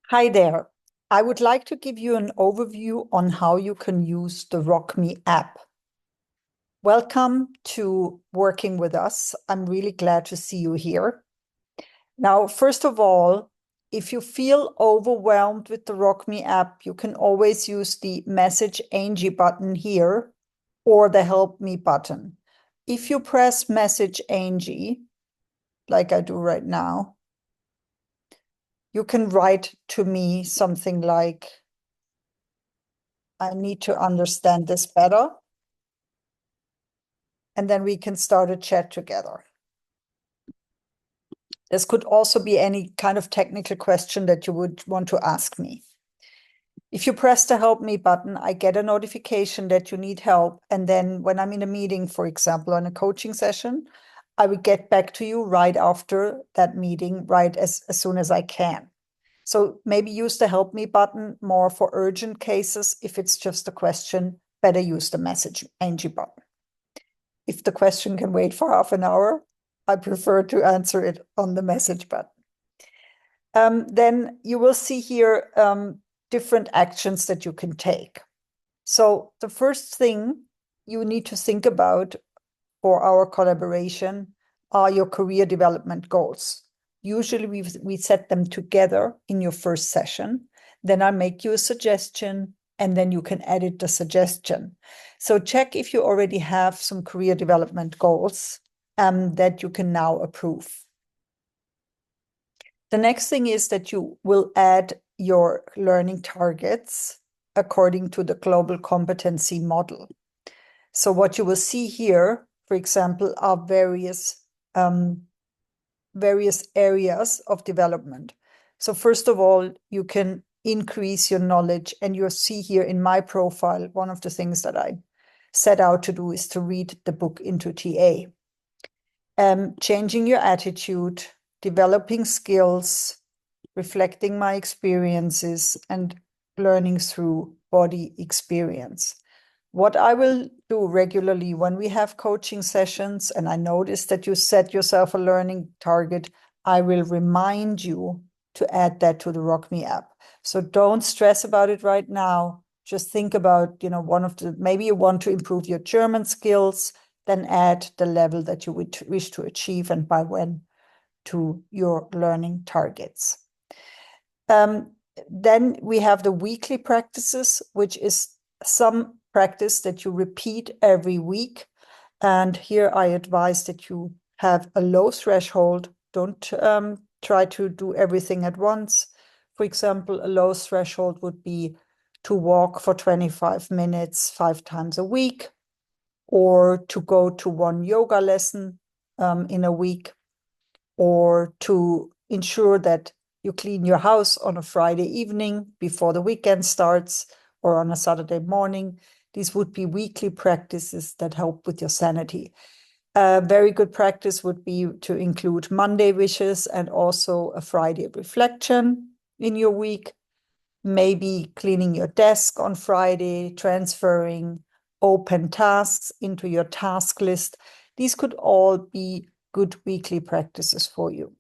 Hi there. I would like to give you an overview on how you can use the RockMe app. Welcome to working with us. I'm really glad to see you here. Now, first of all, if you feel overwhelmed with the RockMe app, you can always use the Message Angie button here or the Help Me button. If you press Message Angie, like I do right now, you can write to me something like, I need to understand this better. And then we can start a chat together. This could also be any kind of technical question that you would want to ask me. If you press the Help Me button, I get a notification that you need help. And then when I'm in a meeting, for example, on a coaching session, I will get back to you right after that meeting, right as soon as I can. So maybe use the Help Me button more for urgent cases. If it's just a question, better use the Message Angie button. If the question can wait for half an hour, I prefer to answer it on the message button. Then you will see here different actions that you can take. So the first thing you need to think about for our collaboration are your career development goals. Usually we set them together in your first session. Then I make you a suggestion and then you can edit the suggestion. So check if you already have some career development goals that you can now approve. The next thing is that you will add your learning targets according to the global competency model. So what you will see here, for example, are various areas of development. So first of all, you can increase your knowledge, and you'll see here in my profile, one of the things that I set out to do is to read the book Into TA. Changing your attitude, developing skills, reflecting my experiences, and learning through body experience. What I will do regularly when we have coaching sessions, and I notice that you set yourself a learning target, I will remind you to add that to the RockMe app. So don't stress about it right now. Just think about, maybe you want to improve your German skills, then add the level that you would wish to achieve and by when to your learning targets. Then we have the weekly practices, which is some practice that you repeat every week. And here I advise that you have a low threshold. Don't try to do everything at once. For example, a low threshold would be to walk for 25 minutes 5 times a week, or to go to one yoga lesson in a week, or to ensure that you clean your house on a Friday evening before the weekend starts, or on a Saturday morning. These would be weekly practices that help with your sanity. A very good practice would be to include Monday wishes and also a Friday reflection in your week. Maybe cleaning your desk on Friday, transferring open tasks into your task list. These could all be good weekly practices for you.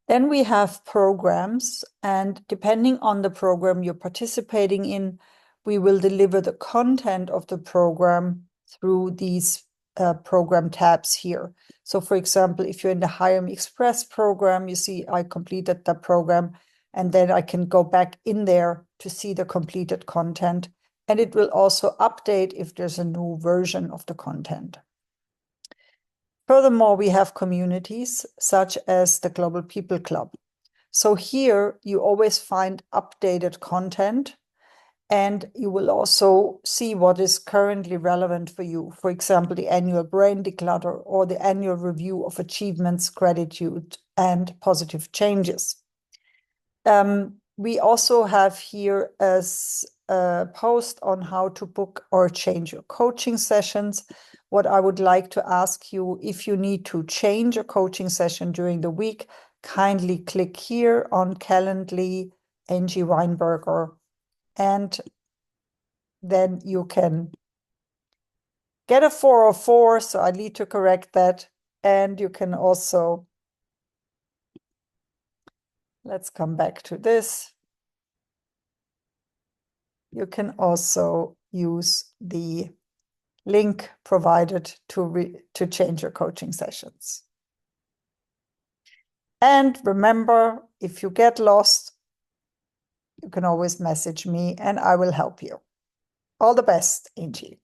Then we have programs, and depending on the program you're participating in, we will deliver the content of the program through these program tabs here. So for example, if you're in the Hire Me Express program, you see I completed the program, and then I can go back in there to see the completed content. And it will also update if there's a new version of the content. Furthermore, we have communities such as the Global People Club. So here you always find updated content, and you will also see what is currently relevant for you. For example, the annual brain declutter or the annual review of achievements, gratitude, and positive changes. We also have here a post on how to book or change your coaching sessions. What I would like to ask you, if you need to change a coaching session during the week, kindly click here on Calendly, Angie Weinberger, and then you can get a 404, so I need to correct that. And you can also Let's come back to this. You can also use the link provided to change your coaching sessions. And remember, if you get lost, you can always message me and I will help you. All the best, Angie.